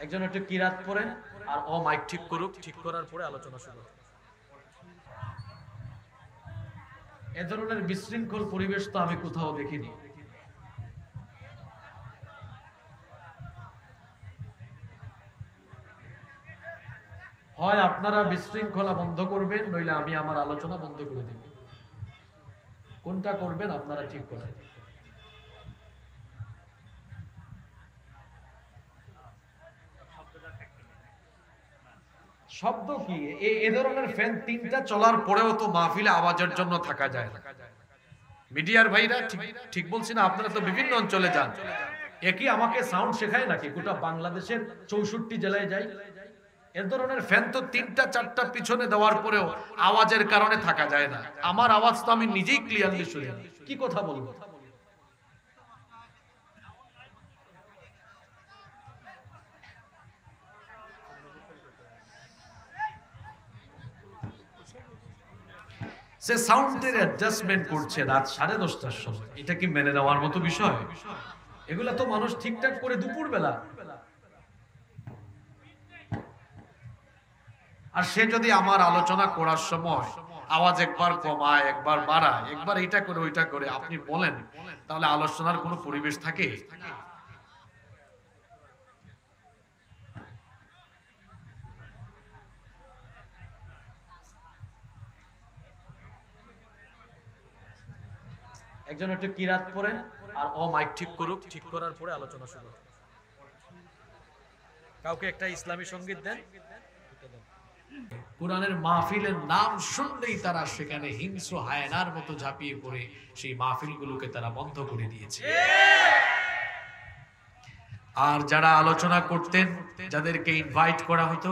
একজন একটু কিরাত পড়েন আর ও মাইক ঠিক করুক, ঠিক করার পরে আলোচনা শুরু হবে। এ ধরনের বিশৃঙ্খল পরিবেশ তো আমি কোথাও দেখিনি। হয় আপনারা বিশৃঙ্খলা বন্ধ করবেন, নইলে আমি আমার আলোচনা বন্ধ করে দেব। কোনটা করবেন আপনারা ঠিক করেন। শব্দ কি? এই ধরনের ফ্যান তিনটা চলার পরেও তো মাহফিলে আওয়াজের জন্য থাকা যায় না। মিডিয়ার ভাইরা ঠিক বলছি না? আপনারা তো বিভিন্ন অঞ্চলে যান, একই আমাকে সাউন্ড শেখায় নাকি? গোটা বাংলাদেশের 64 জেলায় যাই, এর ধরনের ফ্যান তো তিনটা চারটা পিছনে দেওয়ার পরেও আওয়াজের কারণে থাকা যায় না। আমার আওয়াজ তো আমি নিজেই ক্লিয়ারলি শুনি, কি কথা বলবো? সে সাউন্ডের অ্যাডজাস্টমেন্ট করছে রাত 10:30টার সময়, এটা কি মেনে নেওয়ার মতো বিষয়? এগুলা তো মানুষ ঠিকঠাক করে দুপুর বেলা। আর সে যদি আমার আলোচনা করার সময় আওয়াজ একবার কমায়, একবার বাড়ায়, একবার এটা করে ওইটা করে, আপনি বলেন তাহলে আলোচনার কোনো পরিবেশ থাকে? একজন একটু কিরাত পড়েন আর ও মাইক ঠিক করুক, ঠিক করার পরে আলোচনা শুরু হবে। কাউকে একটা ইসলামী সঙ্গীত দেন। কোরআনের মাহফিলের নাম শুনলেই তারা সেখানে হিংস্র হায়নার মতো ঝাঁপিয়ে পড়ে সেই মাহফিলগুলোকে তারা বন্ধ করে দিয়েছে। আর যারা আলোচনা করতেন, যাদেরকে ইনভাইট করা হতো,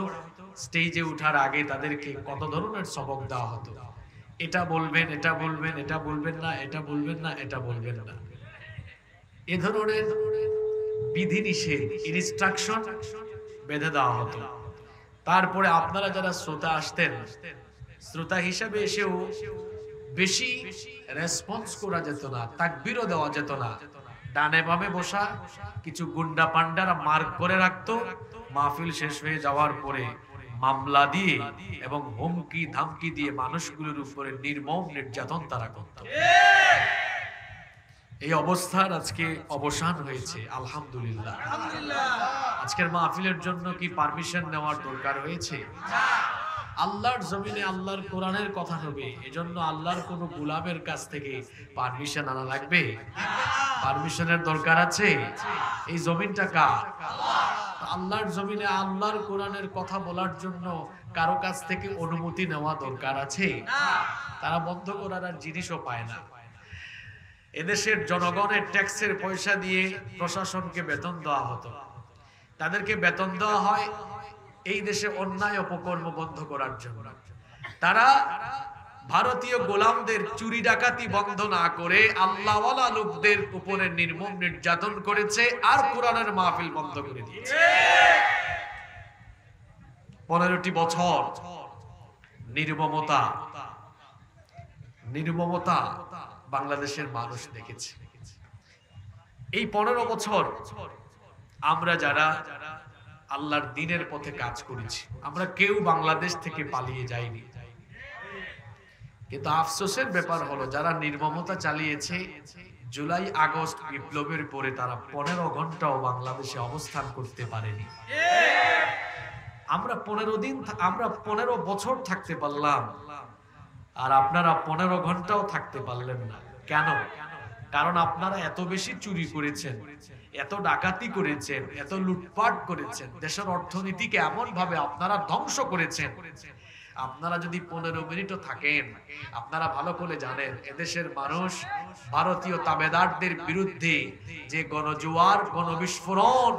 স্টেজে ওঠার আগে তাদেরকে কত ধরনের সবক দেওয়া হতো। এটা বলবেন, এটা বলবেন, এটা বলবেন না, এটা বলবেন না, এটা বলবেন না, এ ধরনের বিধিনিষেধ, ইনস্ট্রাকশন বেঁধে দেওয়া হতো। তারপরে আপনারা যারা শ্রোতা আসতেন, শ্রোতা হিসাবে এসেও বেশি রেসপন্স করা যেত না, তাকবীরও দেওয়া যেত না। ডানে বামে বসা কিছু গুন্ডা পান্ডারা মার্ক করে রাখতো। মাহফিল শেষ হয়ে যাওয়ার পরে মামলা দিয়ে এবং হুমকি ধামকি দিয়ে মানুষগুলোর উপরে নির্মম নির্যাতন তারা করত। এই অবস্থার আজকে অবসান হয়েছে, আলহামদুলিল্লাহ। আজকের মাহফিলের জন্য কি পারমিশন নেওয়ার দরকার হয়েছে? আল্লাহর জমিনে আল্লাহর কোরআনের কথা হবে, এজন্য আল্লাহর কোন গোলামের কাছ থেকে পারমিশন আনা লাগবে? পারমিশনের দরকার আছে? এই জমিনটা কার? আল্লাহর জমিনে আল্লাহর কোরআনের কথা বলার জন্য কারো কাছ থেকে অনুমতি নেওয়া দরকার আছে? তারা বন্ধ করার আর জিনিসও পায় না। এদেশের জনগণের ট্যাক্সের পয়সা দিয়ে প্রশাসনকে বেতন দেওয়া হতো। তাদেরকে বেতন দেওয়া হয় এই দেশে অন্যায় অপকর্ম বন্ধ করার জন্য। তারা ভারতীয় গোলামদের চুরি ডাকাতি বন্ধ না করে আল্লাহওয়ালা লোকদের উপরে নির্মম নির্যাতন করেছে, আর কোরআনের মাহফিল বন্ধ করে দিয়েছে। 15টি বছর নির্মমতা নির্মমতা বাংলাদেশের মানুষ দেখেছে। এই 15 বছর আমরা যারা আল্লাহর দ্বীনের পথে কাজ করেছি, আমরা কেউ বাংলাদেশ থেকে পালিয়ে যাইনি। কিন্তু আফসোসের ব্যাপার হলো, যারা নির্মমতা চালিয়েছে, জুলাই আগস্ট বিপ্লবের পরে তারা 15 ঘন্টাও বাংলাদেশে অবস্থান করতে পারেনি। আমরা 15 বছর থাকতে পারলাম, আর আপনারা 15 ঘন্টাও থাকতে পারলেন না। কেন? কারণ আপনারা এত বেশি চুরি করেছেন, এত ডাকাতি করেছেন, এত লুটপাট করেছেন, দেশের অর্থনীতিকে এমন ভাবে আপনারা ধ্বংস করেছেন। আপনারা যদি 15 মিনিটও থাকেন, আপনারা ভালো করে জানেন এদেশের মানুষ ভারতীয় তাবেদারদের বিরুদ্ধে যে গণজোয়ার, গণবিস্ফোরণ,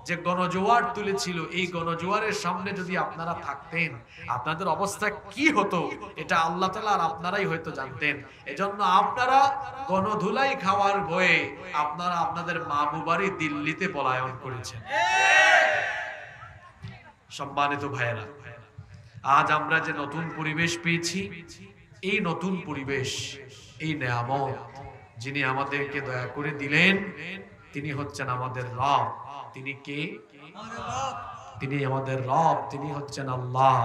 যে গণজোয়ার তুলেছিল, এই গণজোয়ারের সামনে যদি আপনারা থাকতেন, আপনাদের অবস্থা কি হতো এটা আল্লাহ তাআলা আর আপনারাই হয়তো জানতেন। এজন্য আপনারা গণধুলাই খাওয়ার ভয়ে আপনারা আপনাদের মাহবুবাড়ি দিল্লিতে পলায়ন করেছেন। সম্মানিত ভাইয়েরা, আজ আমরা যে নতুন পরিবেশ পেয়েছি, এই নতুন পরিবেশ, এই নেয়ামত যিনি আমাদেরকে দয়া করে দিলেন, তিনি হচ্ছেন আমাদের রব। তিনি কে? তিনি আমাদের রব, তিনি হচ্ছেন আল্লাহ।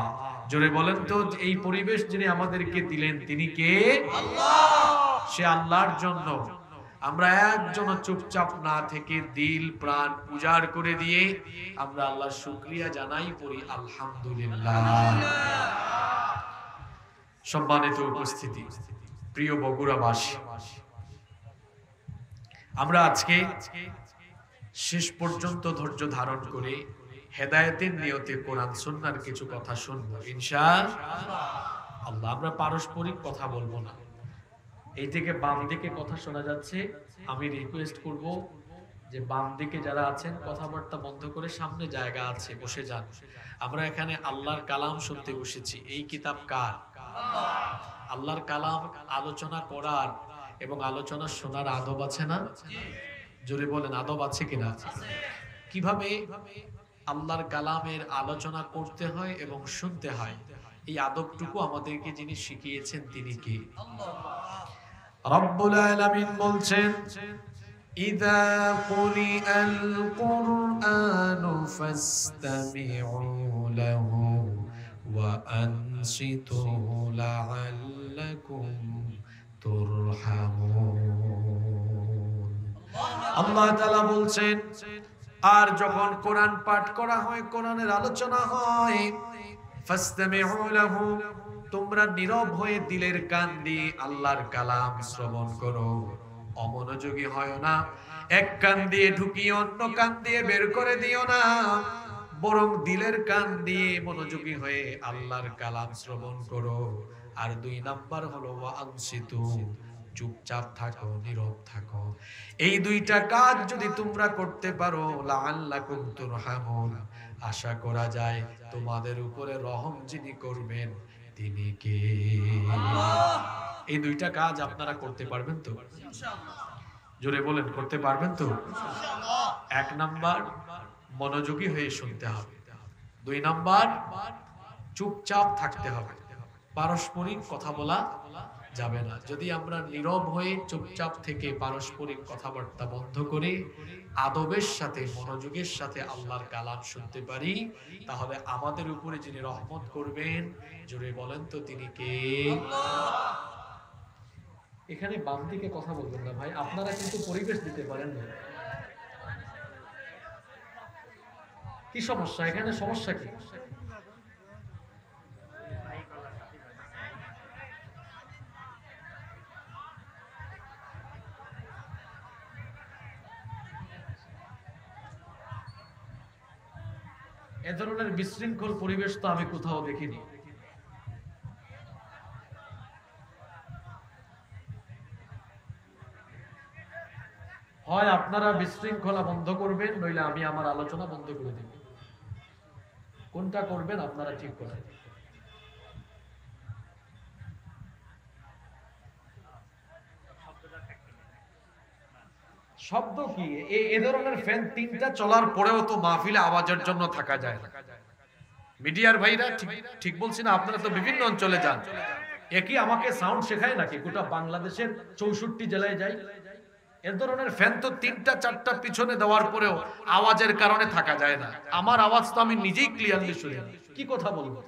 জোরে বলেন তো, এই পরিবেশ যিনি আমাদেরকে দিলেন তিনি কে? আল্লাহ। সে আল্লাহর জন্য আমরা একজন চুপচাপ না থেকে দিল প্রাণ উজাড় করে দিয়ে আমরা আল্লাহর শুকরিয়া জানাই, পড়ি আলহামদুলিল্লাহ। সম্মানিত উপস্থিতি, প্রিয় বগুড়াবাসী, আমরা আজকে শেষ পর্যন্ত ধৈর্য ধারণ করে হেদায়েতের নিয়তে কোরআন সুন্নাহর কিছু কথা শুনবো ইনশাআল্লাহ। আমরা পারস্পরিক কথা বলবো না। এই থেকে বাম দিকে কথা শোনা যাচ্ছে, আমি রিকোয়েস্ট করব যে বাম দিকে যারা আছেন কথাবার্তা বন্ধ করে সামনে জায়গা আছে বসে যান। আমরা এখানে আল্লাহর কালাম শুনতে বসেছি। এই কিতাব কার? আল্লাহর কালাম আলোচনা করার এবং আলোচনা শোনার আদব আছে না? জোরে বলেন, আদব আছে কিনা? কিভাবে আল্লাহর কালামের আলোচনা করতে হয় এবং শুনতে হয়, এই আদবটুকু আমাদেরকে যিনি শিখিয়েছেন তিনি কে? রব্বুল আলামিন বলছেন, ইযা কুরিআল কুরআনু ফাসতামিউ লাহু ওয়া আনসিতু লাআল্লাকুম তুরহামুন। আল্লাহ তাআলা বলছেন, আর যখন কোরআন পাঠ করা হয়, কোরআনের আলোচনা হয়, ফাসতামিউ লাহু, তোমরা নীরব হয়ে দিলের কান দিয়ে আল্লাহর কালাম শ্রবণ করো। অমনোযোগী হয় না, এক কান দিয়ে ঢুকিয়ে অন্য কান দিয়ে বের করে দিও না, বরং দিলের কান দিয়ে মনোযোগী হয়ে আল্লাহর কালাম শ্রবণ করো। আর 2 নাম্বার হলো ওয়া আনসিতু, চুপচাপ থাকো, নীরব থাকো। এই 2টা কাজ যদি তোমরা করতে পারো, লাআল্লাকুম তুরহামুন, আশা করা যায় তোমাদের উপরে রহম যিনি করবেন তিনি কে? আল্লাহ। এই 2টা কাজ আপনারা করতে পারবেন তো? ইনশাআল্লাহ। জোরে বলেন, করতে পারবেন তো? ইনশাআল্লাহ। 1 নাম্বার মনোযোগী হয়ে শুনতে হবে, 2 নাম্বার চুপচাপ থাকতে হবে, পারস্পরিক কথা বলা যাবে না। যদি আমরা নীরব হয়ে চুপচাপ থেকে পারস্পরিক কথাবার্তা বন্ধ করে আদবের সাথে মনোযোগের সাথে আল্লাহর কালাম শুনতে পারি, তাহলে আমাদের উপরে যিনি রহমত করবেন, জোরে বলেন তো তিনি কে? আল্লাহ। এখানে বাম দিকে কথা বলবেন না ভাই, আপনারা কিন্তু পরিবেশ দিতে পারেন না। কি সমস্যা এখানে? সমস্যা কি? এ ধরনের বিশৃঙ্খল পরিবেশ তো আমি কোথাও দেখিনি। হয় আপনারা বিশৃঙ্খলা বন্ধ করবেন, নইলে আমি আমার আলোচনা বন্ধ করে দেব। কোনটা করবেন আপনারা ঠিক করেন। শব্দ কি? এই ধরনের ফ্যান 3টা চলার পরেও তো মাহফিলে আওয়াজের জন্য থাকা যায় না। মিডিয়ার ভাইরা ঠিক বলছি না? আপনারা তো বিভিন্ন অঞ্চলে যান, একই আমাকে সাউন্ড শেখায় নাকি? গোটা বাংলাদেশের 64 জেলায় যাই, এর ধরনের ফ্যান তো 3টা 4টা পিছনে দেওয়ার পরেও আওয়াজের কারণে থাকা যায় না। আমার আওয়াজ তো আমি নিজেই ক্লিয়ারলি শুনি, কি কথা বলবো?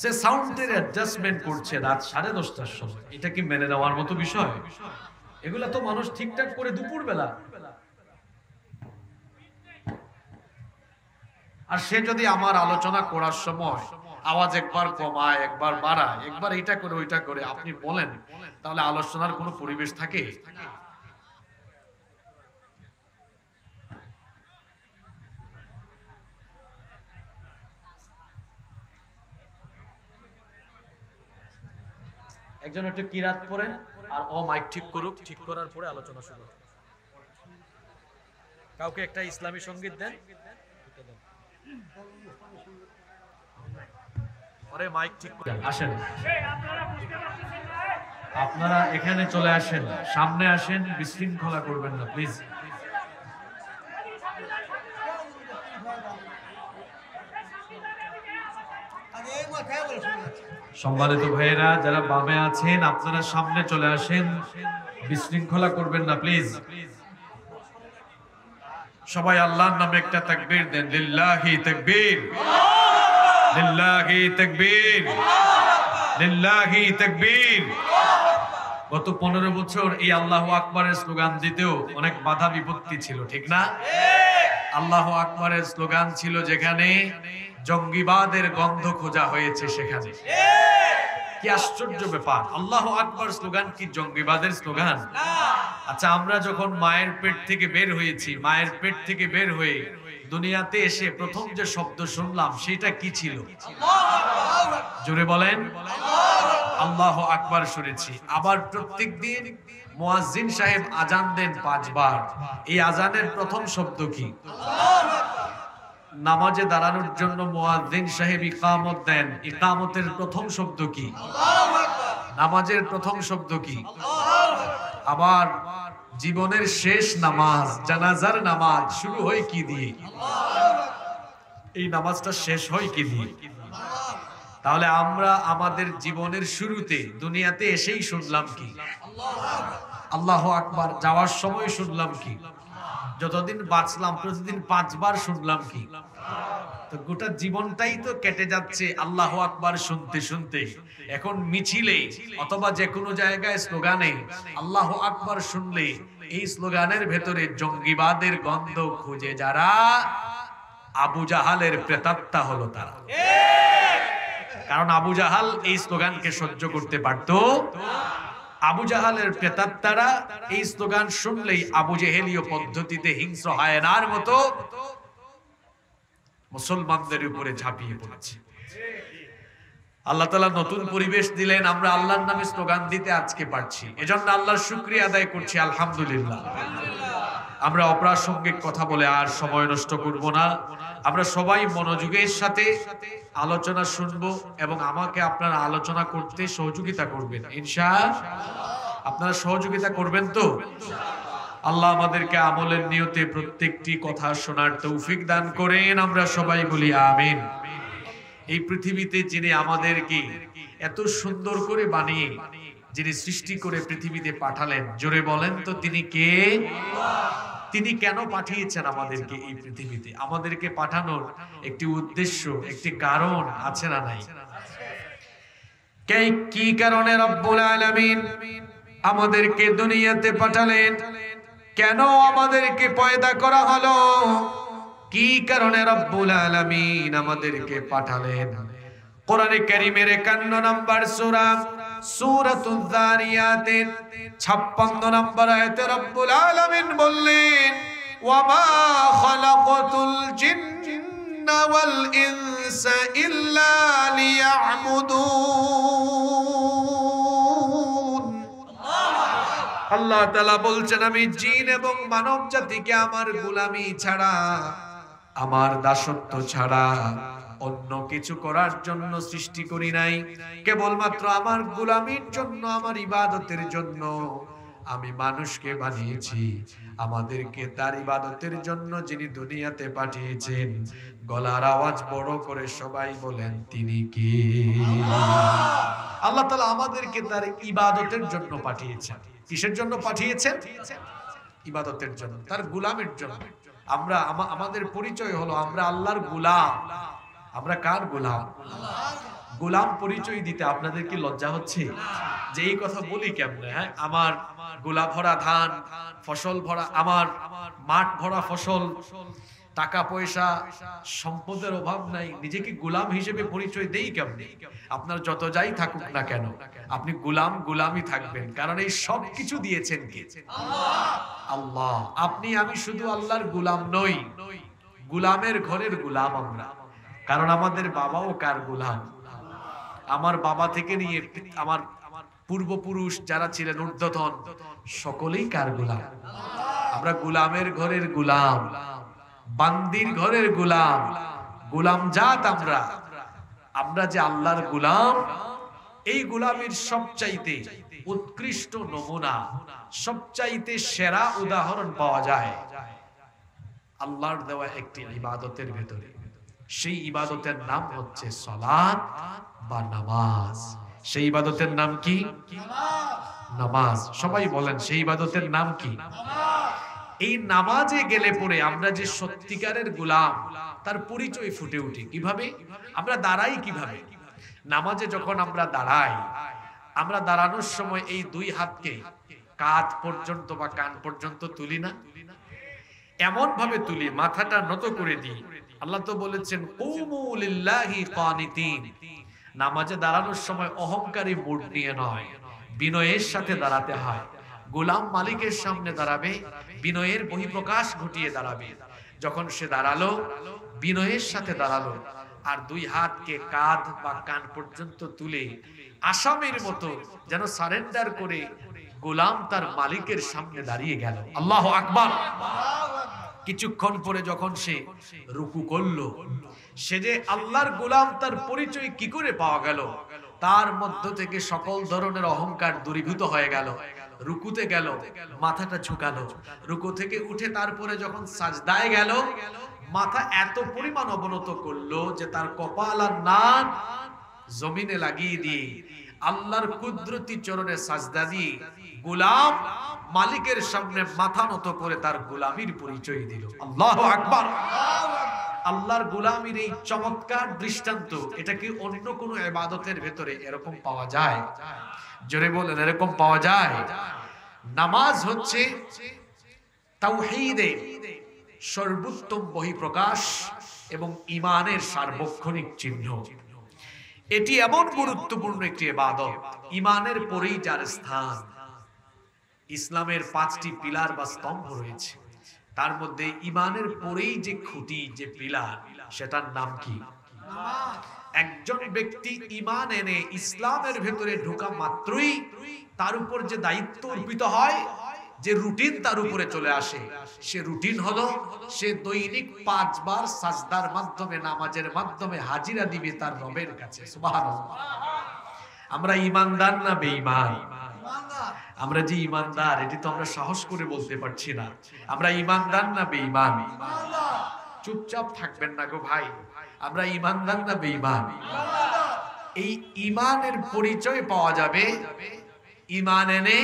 সে সাউন্ডের অ্যাডজাস্টমেন্ট করছে রাত 10:30টার সময়, এটা কি মেনে নেওয়ার মতো বিষয়? এগুলা তো মানুষ ঠিকঠাক করে দুপুর বেলা। আর সে যদি আমার আলোচনা করার সময় আওয়াজ একবার কমায়, একবার বাড়ায়, একবার এটা করে ওইটা করে, আপনি বলেন তাহলে আলোচনার কোনো পরিবেশ থাকে? একজন একটু কিরাত পড়েন আর ও মাইক ঠিক করুক, ঠিক করার পরে আলোচনা শুরু। কাউকে একটা ইসলামী সঙ্গীত দেন, পরে মাইক ঠিক করে আসেন। আপনারা এখানে চলে আসেন, সামনে আসেন, বিশৃঙ্খলা করবেন না প্লিজ। সম্মানিত ভাইয়েরা যারা বামে আছেন আপনারা সামনে চলে আসেন, বিশৃঙ্খলা করবেন না প্লিজ। সবাই আল্লাহর নামে একটা তাকবীর দেন, লিল্লাহি তাকবীর, লিল্লাহি তাকবীর, লিল্লাহি তাকবীর। গত 15 বছর এই আল্লাহু আকবারের স্লোগান দিতেও অনেক বাধা বিপত্তি ছিল, ঠিক না? আল্লাহু আকবারের স্লোগান ছিল যেখানে জঙ্গিবাদের গন্ধ খোঁজা হয়েছে সেখানে। কি আশ্চর্য ব্যাপার, আল্লাহু আকবার স্লোগান কি জঙ্গিবাদের স্লোগান? আচ্ছা, আমরা যখন মায়ের পেট থেকে বের হয়েছি, মায়ের পেট থেকে বের হয়ে দুনিয়াতে এসে প্রথম যে শব্দ শুনলাম সেটা কি ছিল? জোরে বলেন, আল্লাহু আকবার শুনেছি। আবার প্রত্যেকদিন মুয়াজ্জিন সাহেব আজান দেন 5 বার। এই আজানের প্রথম শব্দ কি? নামাজে দাঁড়ানোর জন্য মুয়াজ্জিন সাহেব ইকামত দেন, ইকামতের প্রথম শব্দ কি? নামাজের প্রথম শব্দ কি? আবার জীবনের শেষ নামাজ, জানাজার নামাজ শুরু হয় কি দিয়ে? এই নামাজটা শেষ হয় কি দিয়ে? তাহলে আমরা আমাদের জীবনের শুরুতে দুনিয়াতে এসেই শুনলাম কি? আল্লাহু আকবার। যাওয়ার সময় শুনলাম কি? যতদিন বাঁচলাম প্রতিদিন 5 বার শুনলাম কি? তো গোটা জীবনটাই তো কেটে যাচ্ছে আল্লাহু আকবার শুনতে শুনতে। এখন মিছিলে অথবা যে কোনো জায়গায় স্লোগানে আল্লাহু আকবার শুনলে এই স্লোগানের ভেতরে জঙ্গিবাদের গন্ধ খুঁজে যারা, আবু জাহালের প্রেতাত্মা হলো তারা। কারণ আবু জাহাল এই স্লোগানকে সহ্য করতে পারত। আবু জাহালের প্রেতাত্মারা এই স্লোগান শুনলেই আবু জেহেলীয় পদ্ধতিতে হিংস্র হায়নার মতো মুসলমানদের উপরে ঝাঁপিয়ে পড়েছে। আল্লাহ তাআলা নতুন পরিবেশ দিলেন, আমরা আল্লাহর নামে স্লোগান দিতে আজকে পারছি। এজন্য আল্লাহর শুকরিয়া আদায় করছি, আলহামদুলিল্লাহ। আমরা অপ্রাসঙ্গিক কথা বলে আর সময় নষ্ট করব না। আমরা সবাই মনোযোগের সাথে আলোচনা শুনবো এবং আমাকে আপনারা আলোচনা করতে সহযোগিতা করবেন ইনশাআল্লাহ। আপনারা সহযোগিতা করবেন তো? আল্লাহ আমাদেরকে আমলের নিয়তে প্রত্যেকটি কথা শোনার তৌফিক দান করেন, আমরা সবাই বলি আমিন। এই পৃথিবীতে যিনি আমাদেরকে এত সুন্দর করে বানিয়ে, যিনি সৃষ্টি করে পৃথিবীতে পাঠালেন, জোরে বলেন তো তিনি কে? তিনি কেন পাঠিয়েছেন আমাদেরকে এই পৃথিবীতে? আমাদেরকে পাঠানোর একটি উদ্দেশ্য, একটি কারণ আছে না নাই? কি কারণে রব্বুল আলামিন আমাদেরকে দুনিয়াতে পাঠালেন? কেন আমাদেরকে পয়দা করা হলো? কি কারণে রব্বুল আলামিন আমাদেরকে পাঠালেন? কোরআনে কারীমের 51 নম্বর সূরা সূরাতুয যারিয়াতের 56 নম্বর আয়াতে রব্বুল আলামিন বললেন, ওয়া মা খালাকাতুল জিন্না ওয়াল ইনসা ইল্লা লিয়াবুদুন। আল্লাহ তাআলা বলছেন, আমি জিন এবং মানব জাতিকে আমার গোলামি ছাড়া, আমার দাসত্ব ছাড়া অন্য কিছু করার জন্য সৃষ্টি করি নাই। কেবলমাত্র আমার গোলামির জন্য, আমার ইবাদতের জন্য আমি মানুষকে বানিয়েছি। আমাদেরকে তার ইবাদতের জন্য যিনি দুনিয়াতে পাঠিয়েছেন, গলার আওয়াজ বড় করে সবাই বলেন তিনি কে? আল্লাহ তাআলা আমাদেরকে তার ইবাদতের জন্য পাঠিয়েছেন। কিসের জন্য পাঠিয়েছেন? ইবাদতের জন্য, তার গোলামের জন্য। আমরা আমাদের পরিচয় হলো আমরা আল্লাহর গোলাম। আমরা কার গোলাম? গোলাম পরিচয় দিতে আপনাদের কি লজ্জা হচ্ছে? যে এই কথা বলি কেমনে? হ্যাঁ, আমার গোলা ভরা ধান, ফসল ভরা, আমার মাঠ ভরা ফসল, টাকা পয়সা সম্পদের অভাব নাই, নিজেকে গোলাম হিসেবে পরিচয় দেই কেমনে? আপনার যত যাই থাকুক না কেন, আপনি গোলামই থাকবেন। কারণ এই সব কিছু দিয়েছেন কে? আল্লাহ। আপনি আমি শুধু আল্লাহর গোলাম নই, গোলামের ঘরের গোলাম আমরা। কারণ আমাদের বাবাও কার গোলাম? আমার বাবা থেকে নিয়ে আমার পূর্বপুরুষ যারা ছিলেন ঊর্ধ্বতন, সকলেই কার গোলাম? আমরা গোলামের ঘরের গোলাম, বান্দির ঘরের গোলাম, গোলাম জাত আমরা। আমরা যে আল্লাহর গোলাম, এই গোলামের সবচাইতে উৎকৃষ্ট নমুনা, সবচাইতে সেরা উদাহরণ পাওয়া যায় আল্লাহর দেওয়া একটি ইবাদতের ভেতরে। সেই ইবাদতের নাম হচ্ছে সালাত বা নামাজ। সেই ইবাদতের নাম কি? নামাজ। সবাই বলেন সেই ইবাদতের নাম কি? এই নামাজে গেলে পরে আমরা যে সত্যিকারের গোলাম তার পরিচয় ফুটে উঠে। কিভাবে? আমরা দাঁড়াই কিভাবে? নামাজে যখন আমরা দাঁড়াই, আমরা দাঁড়ানোর সময় এই দুই হাতকে কাঁধ পর্যন্ত বা কান পর্যন্ত তুলি না? এমন ভাবে তুলি, মাথাটা নত করে দিই। আল্লাহ তো বলেছেন কুমু লিল্লাহি কানিতিন। নামাজে দাঁড়ানোর সময় অহংকারী মুড নিয়ে নয়, বিনয়ের সাথে দাঁড়াতে হয়। গোলাম মালিকের সামনে দাঁড়াবে, বিনয়ের বহিঃপ্রকাশ ঘটিয়ে দাঁড়াবে। যখন সে দাঁড়ালো, বিনয়ের সাথে দাঁড়ালো, আর দুই হাতকে কাঁধ বা কান পর্যন্ত তুলে আসামের মতো যেন সারেন্ডার করে গোলাম তার মালিকের সামনে দাঁড়িয়ে গেল। আল্লাহু আকবার। কিছুক্ষণ পরে যখন সে রুকু করলো, সে যে আল্লাহর গোলাম তার পরিচয় কি করে পাওয়া গেল? তার মধ্য থেকে সকল ধরনের অহংকার দূরীভূত হয়ে গেল। রুকুতে গেল, মাথাটা ঝুঁকালো। রুকু থেকে উঠে তারপরে যখন সাজদায় গেল, মাথা এত পরিমাণ অবনত করলো যে তার কপাল আর নাক জমিনে লাগিয়ে দিয়ে আল্লাহর কুদরতি চরণে সাজদা দিয়ে গোলাম মালিকের সামনে মাথা নত করে তার গোলামির পরিচয় দিল। আল্লাহু আকবার। আল্লাহর গোলামির এই চমৎকার দৃষ্টান্ত, এটা কি অন্য কোনো ইবাদতের ভেতরে এরকম পাওয়া যায়? জোরে বলেন, এরকম পাওয়া যায়? নামাজ হচ্ছে তাওহীদের সর্বোত্তম বহিঃপ্রকাশ এবং ঈমানের সার্বক্ষণিক চিহ্ন। এটি এমন গুরুত্বপূর্ণ একটি ইবাদত, ঈমানের পরেই যার স্থান। ইসলামের 5টি পিলার বা স্তম্ভ রয়েছে, তার মধ্যে ঈমানের পরেই যে খুঁটি, যে পিলার, সেটার নাম কি? একজন ব্যক্তি ঈমান এনে ইসলামের ভেতরে ঢোকা মাত্রই তার উপর যে দায়িত্ব অর্পিত হয়, যে রুটিন তার উপরে চলে আসে, সে রুটিন হলো সে দৈনিক 5 বার সাজদার মাধ্যমে, নামাজের মাধ্যমে হাজিরা দিবে তার রবের কাছে। সুবহানাল্লাহ। আমরা ঈমানদার না বেঈমান? আমরা যে ঈমানদার, এটি তো আমরা সাহস করে বলতে পারছি না। আমরা ঈমানদার না বেঈমান? চুপচাপ থাকবেন না গো ভাই। আমরা ঈমানদার না বেঈমান? এই ঈমানের পরিচয় পাওয়া যাবে ঈমান এনে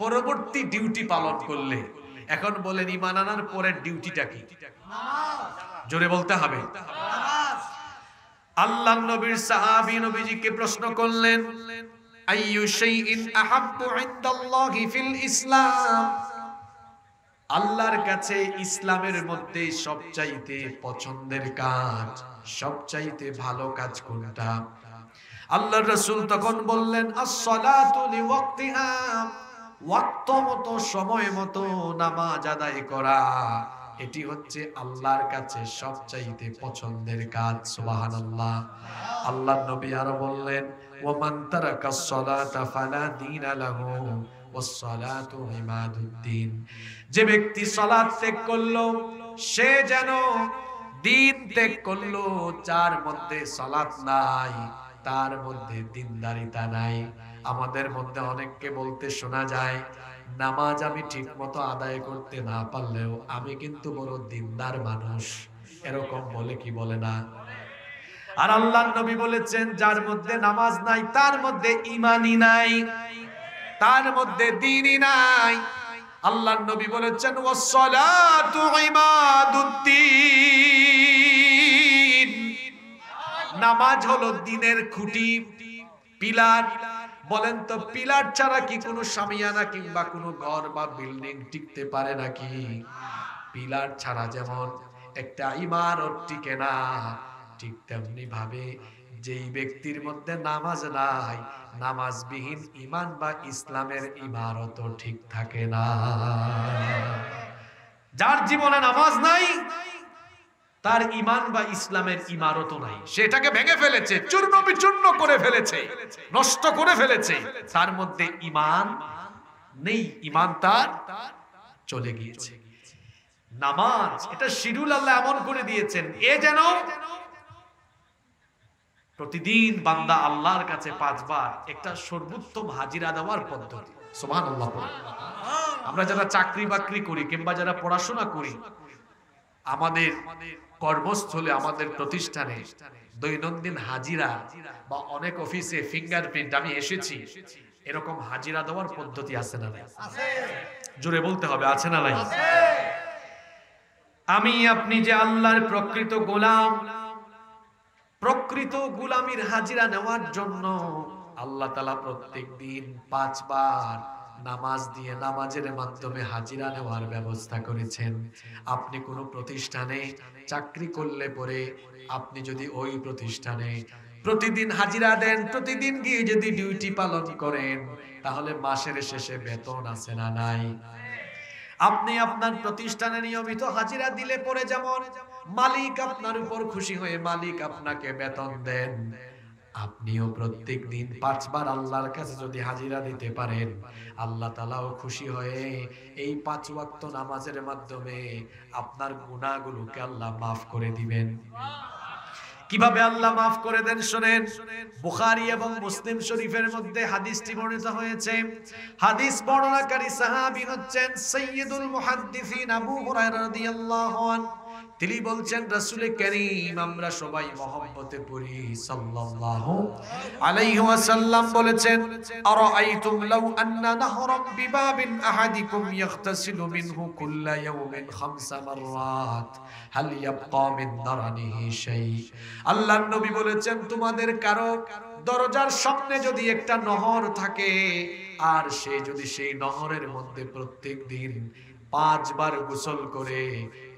পরবর্তী ডিউটি পালন করলে। এখন বলেন ঈমান আনার পরের ডিউটিটা কি? জোরে বলতে হবে। আল্লাহর নবীর সাহাবী নবীজিকে প্রশ্ন করলেন, আইয়ু শাইইন আহাব্বু ইনদাল্লাহি ফিল ইসলাম। আল্লাহর কাছে ইসলামের মধ্যে সবচাইতে পছন্দের কাজ, সবচাইতে ভালো কাজ কোনটা? আল্লাহর রাসূল তখন বললেন, আস-সালাতু লিওয়াক্তিহা। ওয়াক্ত মতো, সময় মতো নামাজ আদায় করা, এটি হচ্ছে আল্লাহর কাছে সবচাইতে পছন্দের কাজ। সুবহানাল্লাহ। আল্লাহর নবী আরো বললেন, ওয়ামান তারাকাস সালাতা ফালা দীনা লাহু ওয়াস সালাতু ইমাদুদ্দিন। যে ব্যক্তি সালাত ত্যাগ করলো, সে যেন দিন ত্যাগ করলো। যার মধ্যে সালাত নাই, তার মধ্যে দিনদারিতা নাই। আমাদের মধ্যে অনেককে বলতে শোনা যায়, নামাজ আমি ঠিক মতো আদায় করতে না পারলেও আমি কিন্তু বড় দিনদার মানুষ। এরকম বলে কি বলে না? আর আল্লাহর নবী বলেছেন, যার মধ্যে নামাজ নাই তার মধ্যে ঈমানই নাই, তার মধ্যে দ্বীনই নাই। আল্লাহর নবী বলেছেন, ওয়াস-সালাতু ইমাদুদ্দিন। নামাজ হলো দ্বীনের খুঁটি, পিলার। বলেন তো, পিলার ছাড়া কি কোনো শামিয়ানা কিংবা কোনো ঘর বা বিল্ডিং টিকতে পারে নাকি? পিলার ছাড়া যেমন একটা ইমারত টিকে না, ঠিক তেমনি ভাবে যেই ব্যক্তির মধ্যে নামাজ নাই, নামাজবিহীন ঈমান বা ইসলামের ইমারত ঠিক থাকে না। যার জীবনে নামাজ নাই, তার ঈমান বা ইসলামের ইমারত নাই। সেটাকে ভেঙে ফেলেছে, চূর্ণ বিচূর্ণ করে ফেলেছে, নষ্ট করে ফেলেছে। তার মধ্যে ঈমান নেই, ঈমান তার চলে গিয়েছে। নামাজ এটা শিডিউল আল্লাহ এমন করে দিয়েছেন, এ যেন প্রতিদিন বান্দা আল্লাহর কাছে 5 বার একটা সর্বোত্তম হাজিরা দেওয়ার পদ্ধতি। সুবহানাল্লাহ। আমরা যারা চাকরি বাকরি করি কিংবা যারা পড়াশোনা করি, আমাদের কর্মস্থলে, আমাদের প্রতিষ্ঠানে দৈনন্দিন হাজিরা বা অনেক অফিসে ফিঙ্গারপ্রিন্ট, আমি এসেছি, এরকম হাজিরা দেওয়ার পদ্ধতি আছে না নাই? জোরে বলতে হবে, আছে না নাই? আমি আপনি যে আল্লাহর প্রকৃত গোলাম, প্রকৃত গোলামির হাজিরা নেওয়ার জন্য আল্লাহ তাআলা প্রত্যেক দিন 5 বার নামাজ দিয়ে নামাজের মাধ্যমে হাজিরা নেওয়ার ব্যবস্থা করেছেন। আপনি কোনো প্রতিষ্ঠানে চাকরি করলে পরে আপনি যদি ওই প্রতিষ্ঠানে প্রতিদিন হাজিরা দেন, প্রতিদিন গিয়ে যদি ডিউটি পালন করেন, তাহলে মাসের শেষে বেতন আছে না নাই? আপনি আপনার প্রতিষ্ঠানে নিয়মিত হাজিরা দিলে পরে যেমন মালিক আপনার উপর খুশি হয়ে মালিক আপনাকে বেতন দেন, আপনিও প্রত্যেক দিন 5 বার আল্লাহর কাছে যদি হাজিরা দিতে পারেন, আল্লাহ তাআলাও খুশি হয়ে এই 5 ওয়াক্ত নামাজের মাধ্যমে আপনার গুনাহগুলোকে আল্লাহ মাফ করে দিবেন। কিভাবে আল্লাহ মাফ করে দেন শুনেন। বুখারী এবং মুসলিম শরীফের মধ্যে হাদিসটি বর্ণিত হয়েছে। হাদিস বর্ণনাকারী সাহাবী হচ্ছেন সাইয়্যিদুল মুহাদ্দিসিন আবু হুরায়রা রাদিয়াল্লাহু আনহু। তিনি বলছেন, রাসূল কারীম আমরা সবাই মহব্বতে পড়ি সাল্লাল্লাহু আলাইহি ওয়াসাল্লাম বলেছেন, আরাআইতুম লাউ আন্না নাহরাম বিবাবিন আহাদিকুম ইয়াগতাসিলু মিনহু কুল্লা ইয়াওমিন 5 মাররাত হাল ইয়াবকা মিন দারানিহি শাই। আল্লাহর নবী বলেছেন, তোমাদের কারো দরজার সামনে যদি একটা নহর থাকে আর সে যদি সেই নহরের মধ্যে প্রত্যেক দিন 5 বার গোসল করে,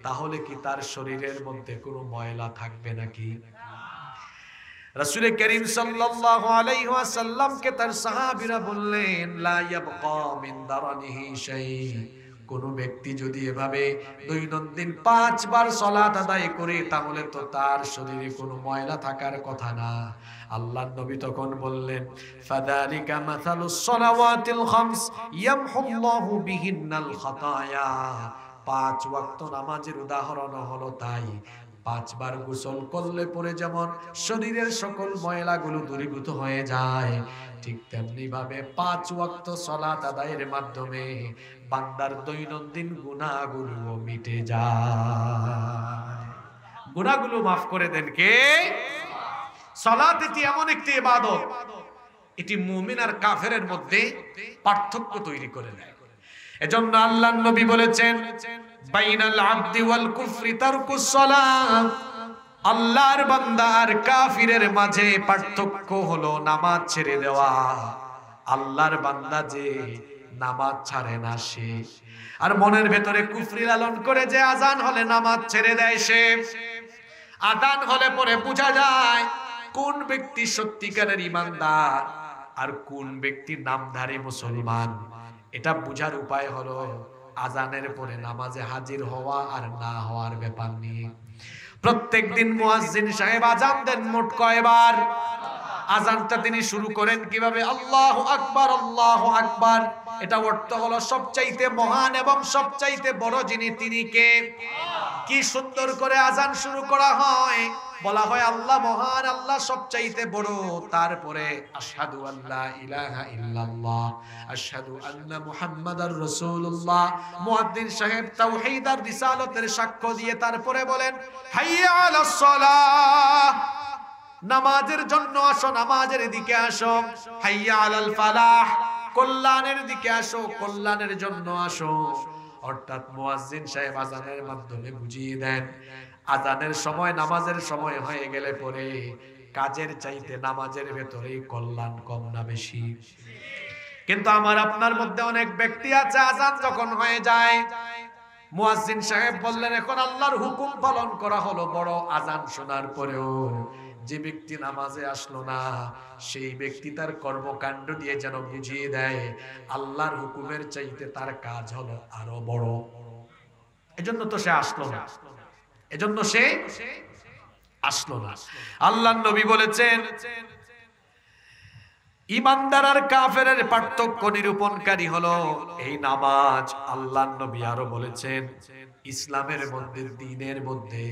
তাহলে কি তার শরীরের মধ্যে কোনো ময়লা থাকবে নাকি? রাসূল করিম সাল্লাল্লাহু আলাইহি ওয়াসাল্লামকে তার সাহাবীরা বললেন, লা ইয়াবকা মিন দারানিহি শাই। কোন ব্যক্তি যদি এভাবে দৈনন্দিন 5 বার সালাত আদায় করে, তাহলে তো তার শরীরে কোনো ময়লা থাকার কথা না। আল্লাহর নবী তখন বললেন, ফাযালিকা মাসালুস সালাওয়াতিল খামস ইয়ামহুল্লাহু বিহিন্নাল খাতায়া। 5 ওয়াক্ত নামাজের উদাহরণ হলো তাই। 5 বার গোসল করলে পরে যেমন শরীরের সকল ময়লাগুলো দূরীভূত হয়ে যায়, ঠিক তেমনি ভাবে 5 ওয়াক্ত সালাত আদায়ের মাধ্যমে বান্দার দৈনন্দিন গুনাহগুলো মিটে যায়। গুনাহগুলো মাফ করে দেন কে? সালাত এটি এমন একটি ইবাদত, এটি মুমিন আর কাফেরের মধ্যে পার্থক্য তৈরি করে দেয়। এজন্য আল্লাহর নবী বলেছেন, বাইনাল আবদি ওয়াল কুফরি তারকুস সালাত। আল্লাহর বান্দা আর কাফিরের মাঝে পার্থক্য হলো নামাজ ছেড়ে দেওয়া। আল্লাহর বান্দা যে নামাজ ছাড়ে না সে, আর মনের ভেতরে কুফরি লালন করে যে আজান হলে নামাজ ছেড়ে দেয় সে। আজান হলে পরে বোঝা যায় কোন ব্যক্তি সত্যিকারের ঈমানদার আর কোন ব্যক্তি নামধারী মুসলমান। এটা বুঝার উপায় হলো আজানের পরে নামাজে হাজির হওয়া আর না হওয়ার ব্যাপার নিয়ে। প্রত্যেকদিন মুয়াজ্জিন সাহেব আজান দেন মোট কয়বার? আজানটা তিনি শুরু করেন কিভাবে? আল্লাহু আকবার, আল্লাহু আকবার। এটা অর্থ হলো সবচাইতে মহান এবং সবচাইতে বড় যিনি তিনি কে? কি সুন্দর করে আজান শুরু করা হয়, বলা হয় আল্লাহ মহান, আল্লাহ সবচাইতে বড়, তারপরে আশহাদু আল্লা ইলাহা ইল্লাল্লাহ, আশহাদু আন্না মুহাম্মাদার রাসূলুল্লাহ। মুয়াজ্জিন সাহেব তাওহীদ আর রিসালাতের সাক্ষ্য দিয়ে তারপরে বলেন, হাইয়া আলাস সালাহ, নামাজের জন্য আসো, নামাজের দিকে আসো। হাইয়া আলাল ফালাহ, কল্যাণের দিকে আসো, কল্যাণের জন্য আসো। অর্থাৎ মুয়াজ্জিন সাহেব আজানের মাধ্যমে বুঝিয়ে দেন, আজানের সময় নামাজের সময় হয়ে গেলে পরে কাজের চাইতে নামাজের ভেতরেই কল্যাণ কম না বেশি? কিন্তু আমার আপনার মধ্যে অনেক ব্যক্তি আছে, আজান যখন হয়ে যায় মুয়াজ্জিন সাহেব বললেন এখন আল্লাহর হুকুম পালন করা হলো বড়, আজান শোনার পরেও যে ব্যক্তি নামাজে আসলো না, সেই ব্যক্তি তার কর্মকাণ্ড দিয়ে যেন বুঝিয়ে দেয় আল্লাহর হুকুমের চাইতে তার কাজ হলো আরো বড়। এজন্য তো সে আসলো না, এজন্য সে আসলো না। আল্লাহর নবী বলেছেন, ঈমানদার আর কাফেরের পার্থক্য নিরূপণকারী হলো এই নামাজ। আল্লাহর নবী আরো বলেছেন, ইসলামের মধ্যে, দ্বীনের মধ্যে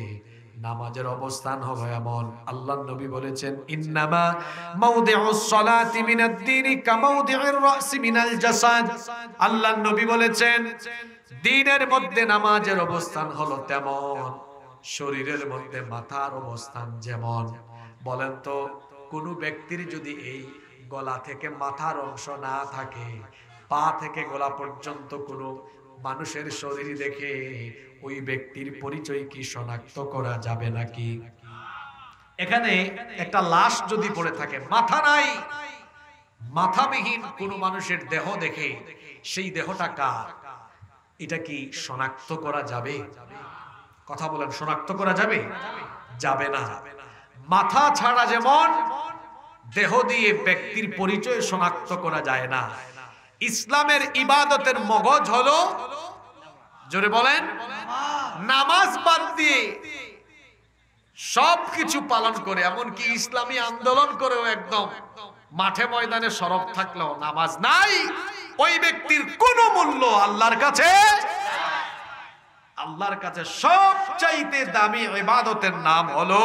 নামাজের অবস্থান হলো এমন। আল্লাহর নবী বলেছেন, ইন্নামা মাউদিউস সালাতি মিনাদ দ্বীনি কামাউদিউর রাসি মিনাল জাসাদ। আল্লাহর নবী বলেছেন, দ্বীনের মধ্যে নামাজের অবস্থান হলো তেমন, শরীরের মধ্যে মাথার অবস্থান যেমন। বলেন তো কোন ব্যক্তির যদি এই গলা থেকে মাথার অংশ না থাকে, পা থেকে গলা পর্যন্ত কোনো মানুষের শরীর দেখে ওই ব্যক্তির পরিচয় কি শনাক্ত করা যাবে নাকি? এখানে একটা লাশ যদি পড়ে থাকে, মাথা নাই, মাথাবিহীন কোন মানুষের দেহ দেখে সেই দেহটা কার, এটা কি শনাক্ত করা যাবে? কথা বলেন, শনাক্ত করা যাবে? যাবে না। মাথা ছাড়া যেমন দেহ দিয়ে ব্যক্তির পরিচয় শনাক্ত করা যায় না, ইসলামের ইবাদতের মগজ হলো, জোরে বলেন, নামাজ বাদ দিয়ে সবকিছু পালন করে, এমনকি ইসলামী আন্দোলন করেও একদম মাঠে ময়দানে সরব থাকলেও নামাজ নাই, ওই ব্যক্তির কোন মূল্য আল্লাহর কাছে, আল্লাহর কাছে সবচাইতে দামি ইবাদতের নাম হলো,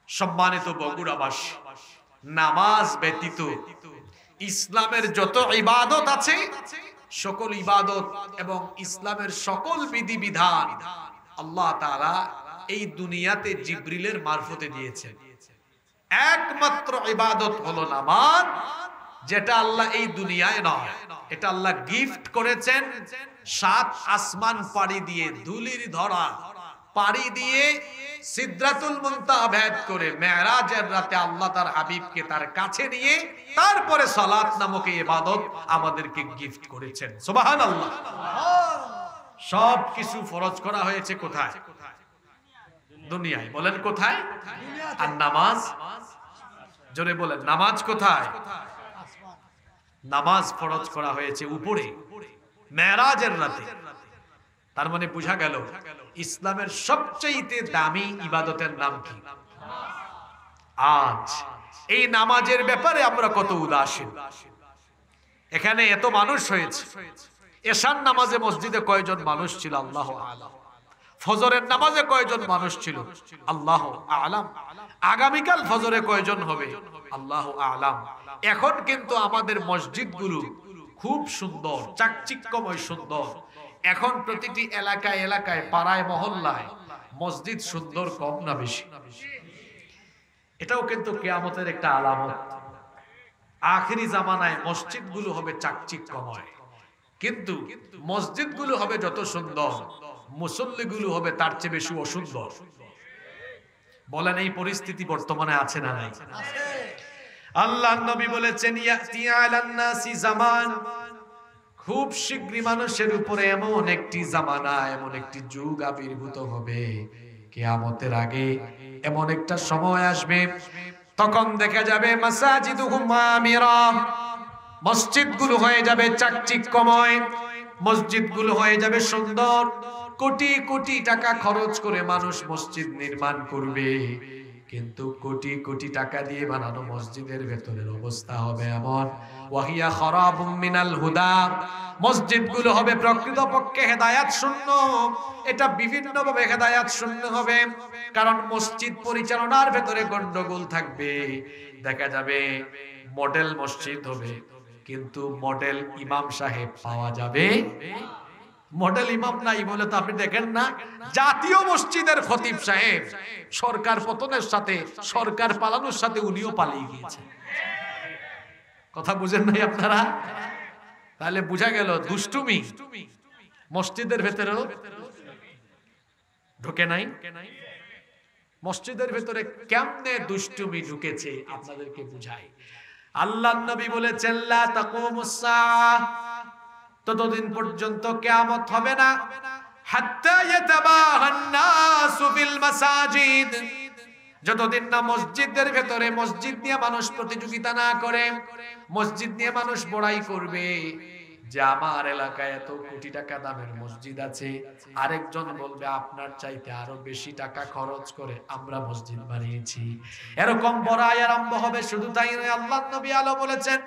সম্মানিত বগুড়াবাসী, নামাজ ব্যতীত ইসলামের যত ইবাদত আছে, সকল ইবাদত এবং ইসলামের সকল বিধিবিধান আল্লাহ তাআলা এই দুনিয়াতে জিবরিলের মারফতে দিয়েছেন। একমাত্র ইবাদত হলো নামাজ, যেটা আল্লাহ এই দুনিয়ায় নয়, এটা আল্লাহ গিফট করেছেন 7 আসমান পাড়ি দিয়ে, ধুলির ধরা পাড়ি দিয়ে, সিদরাতুল মুনতাহা ভেদ করে মেরাজের রাতে আল্লাহ তার হাবিবকে তার কাছে নিয়ে তারপরে সালাত নামক ইবাদত আমাদেরকে গিফট করেছেন। সুবহানাল্লাহ। সব কিছু ফরজ করা হয়েছে কোথায়? দুনিয়ায়। বলেন কোথায়? আর নামাজ, জোরে বলেন, নামাজ কোথায়? নামাজ ফরজ করা হয়েছে উপরে, মেরাজের রাতে। তার মানে বোঝা গেল ইসলামের সবচেয়ে দামি ইবাদতের নাম কি? আজ এই নামাজের ব্যাপারে আমরা কত উদাসীন। এখানে এত মানুষ হয়েছে, এশার নামাজে মসজিদে কয়জন মানুষ ছিল আল্লাহু আ'লাম, ফজরের নামাজে কয়জন মানুষ ছিল আল্লাহু আ'লাম, আগামীকাল ফজরে কয়জন হবে আল্লাহু আ'লাম। এখন কিন্তু আমাদের মসজিদগুলো খুব সুন্দর, চাকচিক্যময় সুন্দর। এখন প্রতিটি এলাকায় এলাকায়, পাড়ায় মহল্লায় মসজিদ সুন্দর কম না বেশি? এটাও কিন্তু কিয়ামতের একটা আলামত। আখিরি জামানায় মসজিদগুলো হবে চাকচিক্যময়, কিন্তু মসজিদগুলো হবে যত সুন্দর, মুসল্লিগুলো হবে তার চেয়ে বেশি অসুন্দর। বলেন এই পরিস্থিতি বর্তমানে আছে না নাই? আল্লাহর নবী বলেছেন, ইয়াতি আলান নাসি জামান, খুব শীঘ্রই মানুষের উপরে এমন একটি জামানা, এমন একটি যুগ আবির্ভূত হবে, কিয়ামতের আগে এমন একটা সময় আসবে, তখন দেখা যাবে মাসাজিদুহুম আমিরা, মসজিদগুলো হয়ে যাবে চাকচিক্যময়, মসজিদগুলো হয়ে যাবে সুন্দর। কোটি কোটি টাকা খরচ করে মানুষ মসজিদ নির্মাণ করবে, কিন্তু কোটি কোটি টাকা দিয়ে বানানো মসজিদের ভেতরের অবস্থা হবে এমন, ওয়াহিয়া খারাবুম মিনাল হুদা, মসজিদগুলো হবে প্রকৃতপক্ষে হেদায়েত শূন্য। এটা বিভিন্নভাবে হেদায়েত শূন্য হবে, কারণ মসজিদ পরিচালনার ভেতরে গন্ডগোল থাকবে। দেখা যাবে মডেল মসজিদ হবে, কিন্তু মডেল ইমাম সাহেব পাওয়া যাবে, মডেল ইমাম নাই বলে তো আপনি দেখেন না জাতীয় মসজিদের খতিব সাহেব সরকার পতনের সাথে, সরকার পালানোর সাথে উনিও পালিয়ে গিয়েছেন। কথা বুঝেন নাই আপনারা? তাহলে বোঝা গেল দুষ্টুমি মসজিদের ভেতরেও ঢুকে নাই। মসজিদের ভেতরে কেমনে দুষ্টুমি ঢুকেছে আপনাদেরকে বুঝাই। আল্লাহর নবী বলেছেন, লা তাকুমুস সাআহ, ততদিন পর্যন্ত কিয়ামত হবে না, হাত্তা ইয়াতাবাহান নাসু ফিল মাসাজিদ, যতদিন না মসজিদের ভেতরে মসজিদ নিয়ে মানুষ প্রতিযোগিতা না করে, মসজিদ নিয়ে মানুষ বড়াই করবে যে আমার এলাকায় এত কোটি টাকা দামের মসজিদ আছে, আরেকজন বলবে আপনার চাইতে আরো বেশি টাকা খরচ করে আমরা মসজিদ বানিয়েছি। এরকম বড়াই আরম্ভ হবে। শুধু তাই নয়, আল্লাহর নবী আলো বলেছেন,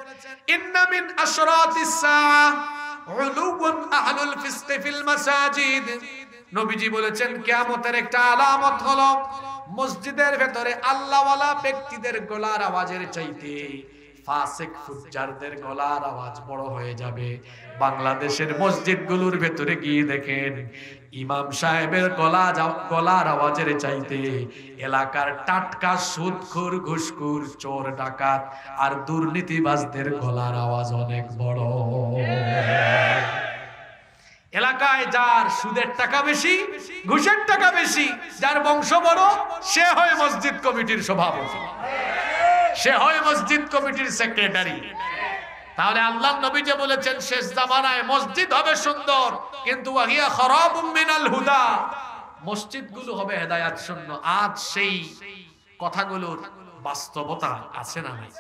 ইন্না মিন আশরাতিস সাআহ উলুউন আহলুল ফিসকি ফিল মাসাজিদ, নবীজি বলেছেন কিয়ামতের একটা আলামত হলো মসজিদের ভেতরে আল্লাহওয়ালা ব্যক্তিদের গলার আওয়াজের চাইতে ফাসিক ফুজ্জারদের গলার আওয়াজ বড় হয়ে যাবে। বাংলাদেশের মসজিদগুলোর ভেতরে গিয়ে দেখেন ইমাম সাহেবের গলার আওয়াজের চাইতে এলাকার টাটকা সুদখোর, ঘুষখোর, চোর, ডাকাত আর দুর্নীতিবাজদের গলার আওয়াজ অনেক বড়। এলাকায় যার সুদের টাকা বেশি, ঘুষের টাকা বেশি, যার বংশ বড়, সে হয় মসজিদ কমিটির সভাপতি, সে হয় মসজিদ কমিটির সেক্রেটারি। তাহলে আল্লাহর নবী যে বলেছেন শেষ জামানায় মসজিদ হবে সুন্দর, কিন্তু ওয়াহিয়া খারাবুম মিনাল হুদা, মসজিদগুলো হবে হেদায়েত শূন্য। আজ সেই কথাগুলোর বাস্তবতা আছে না নাই?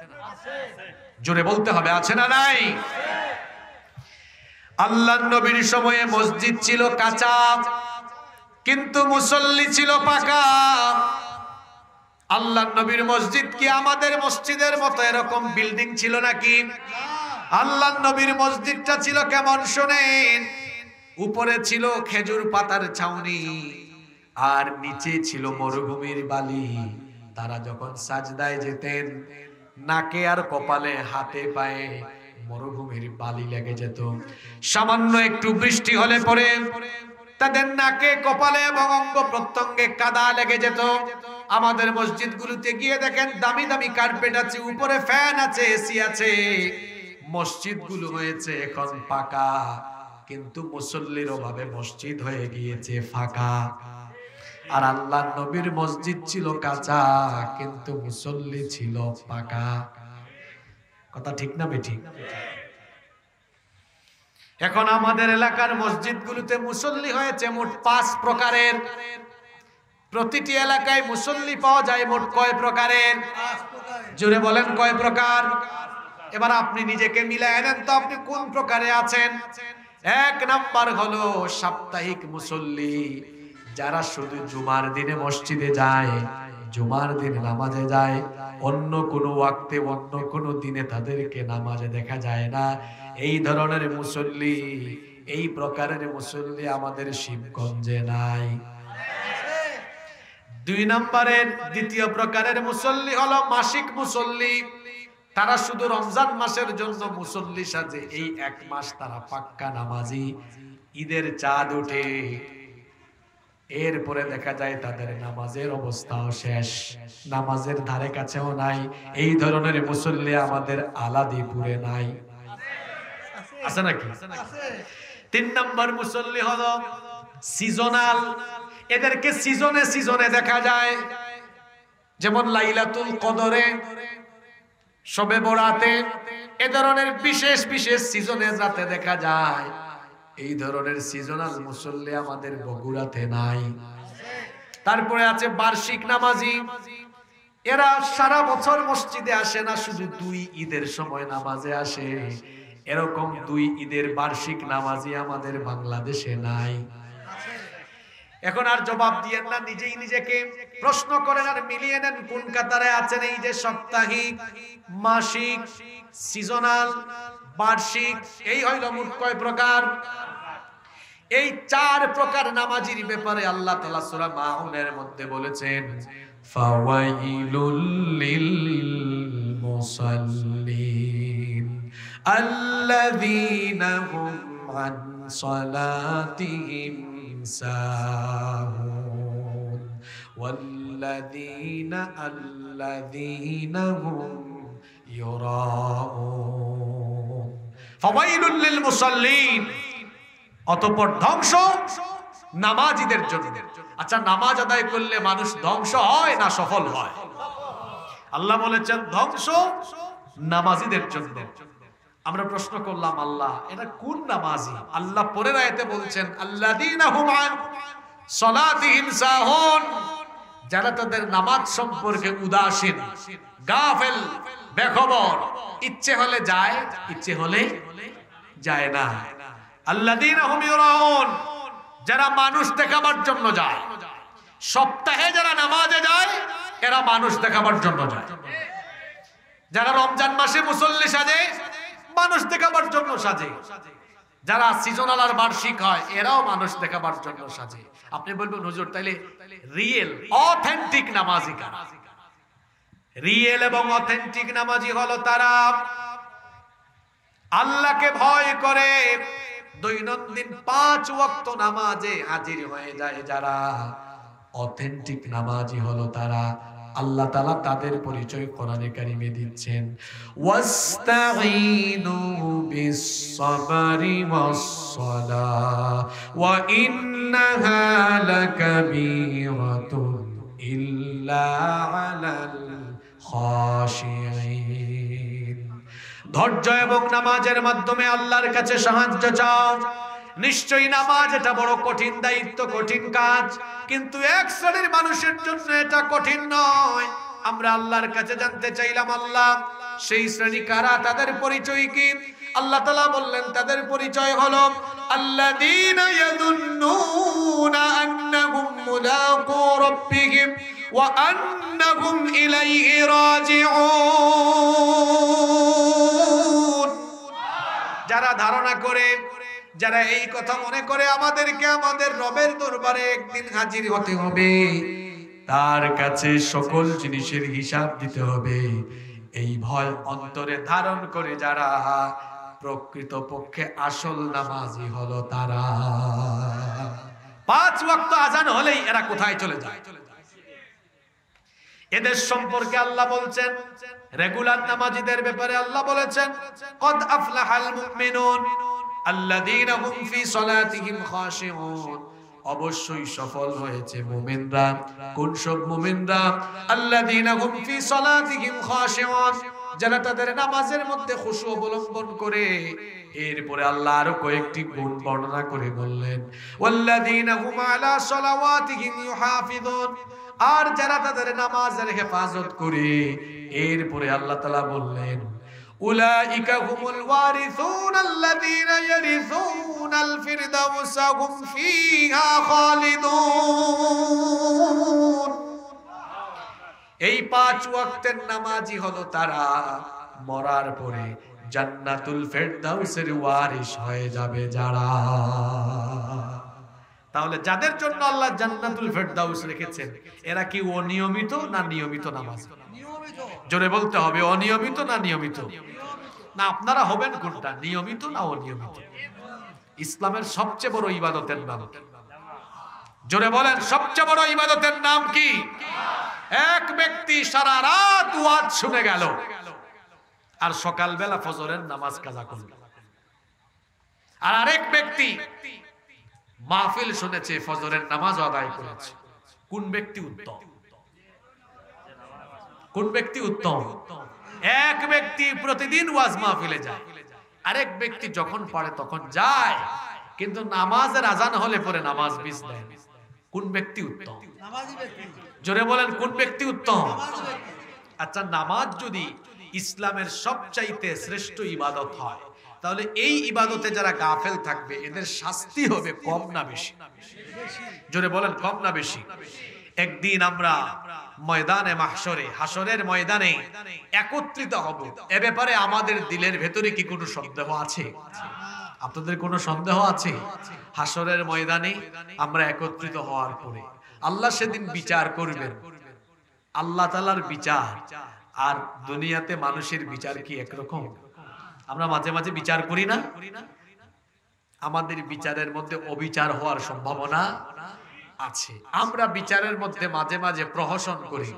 জোরে বলতে হবে, আছে না নাই? আল্লাহর নবীর সময়ে মসজিদ ছিল কাঁচা, কিন্তু মুসল্লি ছিল পাকা। আল্লাহর নবীর মসজিদ কি আমাদের মসজিদের মতো এরকম বিল্ডিং ছিল নাকি? আল্লাহর নবীর মসজিদটা ছিল কেমন শোনেন। উপরে ছিল খেজুর পাতার ছাউনি, আর নিচে ছিল মরুভূমির বালি। তারা যখন সাজদায় যেতেন, নাকে আর কপালে, হাতে পায়ে মরুভূমির বালি লেগে যেত। সামান্য একটু বৃষ্টি হলে পরে তাদের নাকে, কপালে এবং অঙ্গ প্রত্যঙ্গে কাদা লেগে যেত। আমাদের মসজিদগুলোতে গিয়ে দেখেন দামি দামি কার্পেট আছে, উপরে ফ্যান আছে, এসি আছে। মসজিদগুলো হয়েছে এখন পাকা, কিন্তু মুসল্লির অভাবে মসজিদ হয়ে গিয়েছে ফাঁকা। আর আল্লাহর নবীর মসজিদ ছিল কাঁচা, কিন্তু মুসল্লি ছিল পাকা। কথা ঠিক না বেঠিক? এখন আমাদের এলাকার মসজিদগুলোতে মুসল্লি হয়েছে মোট 5 প্রকারের। প্রতিটি এলাকায় মুসল্লি পাওয়া যায় মোট কয় প্রকারের? জোরে বলেন, কয় প্রকার? এবার আপনি নিজেকে মিলায় নেন তো, আপনি কোন প্রকারে আছেন? 1 নাম্বার হলো সাপ্তাহিক মুসল্লি, যারা শুধু জুমার দিনে মসজিদে যায়, জুমার দিনে নামাজে যায়, অন্য কোনো ওয়াক্তে, অন্য কোনো দিনে তাদেরকে নামাজে দেখা যায় না। এই ধরনের মুসল্লি, এই প্রকারের মুসল্লি আমাদের শিবগঞ্জে নাই। 2 নম্বরের দ্বিতীয় প্রকারের মুসল্লি হলো মাসিক মুসল্লি। তারা শুধু রমজান মাসের জন্য মুসল্লি সাজে, এই 1 মাস তারা পাক্কা নামাজি। ঈদের চাঁদ উঠে, এরপরে দেখা যায় তাদের নামাজের অবস্থাও শেষ, নামাজের ধারে কাছেও নাই। এই ধরনের মুসল্লি আমাদের আলাদিপুরে নাই। আছে নাকি? 3 নম্বর মুসল্লি হলো সিজনাল। এদেরকে সিজনে সিজনে দেখা যায়, যেমন লাইলাতুল কদরে, শবে বরাতে, এ ধরনের বিশেষ বিশেষ সিজনের রাতে দেখা যায়। এই ধরনের সিজনাল মুসল্লি আমাদের বগুড়াতে নাই। তারপরে আছে বার্ষিক নামাজি। এরা সারা বছর মসজিদে আসে না, শুধু 2 ঈদের সময় নামাজে আসে। এরকম 2 ঈদের বার্ষিক নামাজি আমাদের বাংলাদেশে নাই। এখন আর জবাব দিয়েন না, নিজেই নিজেকে প্রশ্ন করেন আর মিলিয়ে নেন কোন কাতারে আছেন। এই যে সাপ্তাহিক, মাসিক, সিজনাল, বার্ষিক, এই হইল মোট কয় প্রকার? এই 4 প্রকার নামাজির ব্যাপারে আল্লাহ তাআলা সূরা মাউনের মধ্যে বলেছেন, ফাওয়াইলুল লিল মুসাল্লিন আল্লাযীনা হুম আন সালাতিহিম সাহুন ওয়াল্লাযীনা হুম ইউরাউন। ফাওয়াইলুল লিল মুসাল্লিন, অতঃপর ধ্বংস নামাজীদের জন্য। আচ্ছা, নামাজ আদায় করলে মানুষ ধ্বংস হয় না সফল হয়? আল্লাহ বলেছেন ধ্বংস নামাজীদের জন্য। আমরা প্রশ্ন করলাম, আল্লাহ এটা কোন নামাজি? আল্লাহ পরের আয়াতে বলছেন আল্লাযীনা হুম আন সালাতিহিম সাহুন, যারা তাদের নামাজ সম্পর্কে উদাসীন, গাফেল, বেখবর, ইচ্ছে হলে যায়, ইচ্ছে হলে যায় না। আল্লাযীনা হুম ইউরাউন, যারা মানুষ দেখাবার জন্য যায়। সপ্তাহে যারা নামাজে যায়, এরা মানুষ দেখাবার জন্য যায়। যারা রমজান মাসে মুসল্লি সাজে, মানুষ দেখাবার জন্য সাজে। যারা সিজনাল আর বার্ষিক হয়, এরাও মানুষ দেখাবার জন্য সাজে। আপনি বলবেন হুজুর তাইলে রিয়েল অথেন্টিক নামাজি কারা? রিয়েল এবং অথেন্টিক নামাজি হলো তারা আল্লাহকে ভয় করে দৈনন্দিন 5 ওয়াক্ত নামাজে হাজির হয়ে যায় যারা। অথেন্টিক নামাজি হলো তারা। আল্লাহ তাআলা তাদের পরিচয় কোরআনে কারিমে দিচ্ছেন, ওয়াস্তাঈনু বিস-সাবরি ওয়াস-সালাহ ওয়া ইন্নাহা লাকাবীরাতুন ইল্লা আলাল খাশিঈন। ধৈর্য এবং নামাজের মাধ্যমে আল্লাহর কাছে সাহায্য চাও। নিশ্চয়ই নামাজ এটা বড় কঠিন দায়িত্ব, কঠিন কাজ, কিন্তু এক শ্রেণীর মানুষের জন্য এটা কঠিন নয়। আমরা আল্লাহর কাছে জানতে চাইলাম আল্লাহ সেই শ্রেণী কারা, তাদের পরিচয় কি? আল্লাহ তাআলা বললেন তাদের পরিচয় হলো আল্লাযীনা ইয়াযুন্নুনা আন্নাহুম মুলাকু রাব্বিহিম ওয়া আন্নাহুম ইলাইহি রাজিউন। যারা ধারণা করে, যারা এই কথা মনে করে আমাদেরকে আমাদের রবের দরবারে একদিন হাজির হতে হবে, তার কাছে সকল জিনিসের হিসাব দিতে হবে, এই ভয় অন্তরে ধারণ করে যারা প্রকৃত পক্ষে আসল নামাজি হলো তারা। 5 ওয়াক্ত আজান হলেই এরা কোথায় চলে যায়? এদের সম্পর্কে আল্লাহ বলছেন, রেগুলার নামাজিদের ব্যাপারে আল্লাহ বলেছেন, কদ আফলাহাল মুমিনুন আল্লাযীনা হুম ফি সালাতিহিম খাশিউন। অবশ্যই সফল হয়েছে মুমিনরা। কোন সব মুমিনরা? আল্লাযীনা হুম ফি সালাতিহিম খাশিউন, যারা তাদের নামাজের মধ্যে খুশু অবলম্বন করে। এরপরে আল্লাহ আরো কয়েকটি গুণ বর্ণনা করে বললেন, ওয়াল্লাযীনা হুম আলা সালাওয়াতিহিম ইউহাফিজুন, আর যারা তাদের নামাজের হেফাজত করে। এরপরে আল্লাহ তাআলা বললেন, উলাইকা হুমুল ওয়ারিসুন আল্লাযীনা ইয়ারিসুনাল ফিরদাউসা হুম ফিহা খালিদুন। এই 5 ওয়াক্তের নামাজি হলো তারা মরার পরে জান্নাতুল ফিরদাউসের ওয়ারিস হয়ে যাবে যারা। তাহলে যাদের জন্য আল্লাহ জান্নাতুল ফিরদাউস রেখেছেন, এরা কি অনিয়মিত না নিয়মিত নামাজ? জোরে বলতে হবে, অনিয়মিত না নিয়মিত? না, আপনারা হবেন কোনটা, নিয়মিত না অনিয়মিত? ইসলামের সবচেয়ে বড় ইবাদতের নাম, জোরে বলেন, সবচেয়ে বড় ইবাদতের নাম কি? এক ব্যক্তি সারা রাত ওয়াজ শুনে গেল আর সকালবেলা ফজরের নামাজ কাজা করল। আর আরেক ব্যক্তি মাহফিল শুনেছে, ফজরের নামাজ আদায় করেছে। কোন ব্যক্তি উত্তম? কোন ব্যক্তি উত্তম? এক ব্যক্তি প্রতিদিন ওয়াজ মাহফিলে যায়, আরেক ব্যক্তি যখন পারে তখন যায়, কিন্তু নামাজের আজান হলে পরে নামাজ মিস দেয়। কোন ব্যক্তি উত্তম? জোরে বলেন, কোন ব্যক্তি উত্তম? আচ্ছা, নামাজ যদি ইসলামের সবচাইতে শ্রেষ্ঠ ইবাদত হয়, তাহলে এই ইবাদতে যারা গাফেল থাকবে এদের শাস্তি হবে কম না বেশি? জোরে বলেন, কম না বেশি? একদিন আমরা ময়দানে মাহশরে, হাসরের ময়দানে একত্রিত হব, এ ব্যাপারে আমাদের দিলের ভেতরে কি কোনো সন্দেহ আছে? আপনাদের কোনো সন্দেহ আছে? হাসরের ময়দানে আমরা একত্রিত হওয়ার পরে আল্লাহ সেদিন বিচার করবেন। আল্লাহ তাআলার বিচার আর দুনিয়াতে মানুষের বিচার কি একরকম? আমরা মাঝে মাঝে বিচার করি না? আমাদের বিচারের মধ্যে অবিচার হওয়ার সম্ভাবনা আছে। আমরা বিচারের মধ্যে মাঝে মাঝে প্রহসন করি,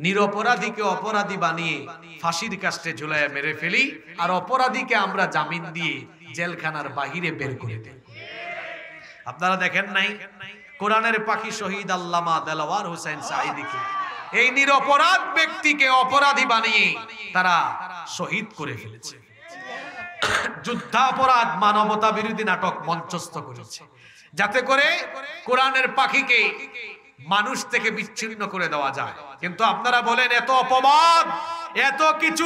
নিরপরাধীকে অপরাধী বানিয়ে ফাঁসির কাস্টে ঝুলাইয়া মেরে ফেলি, আর অপরাধীকে আমরা জামিন দিয়ে জেলখানার বাহিরে বের করে দেই। আপনারা দেখেন নাই কোরআনের পাখি শহীদ আল্লামা দেলাওয়ার হোসেন সাঈদীকে, এই নিরপরাধ ব্যক্তিকে অপরাধী বানিয়ে তারা শহীদ করে ফেলেছে। যুদ্ধাপরাধ, মানবতা বিরোধী নাটক মঞ্চস্থ করেছে, যাতে করে কোরআনের পাখিকে মানুষ থেকে বিচ্ছিন্ন করে দেওয়া যায়। কিন্তু আপনারা বলেন এত অপবাদ, এত কিছু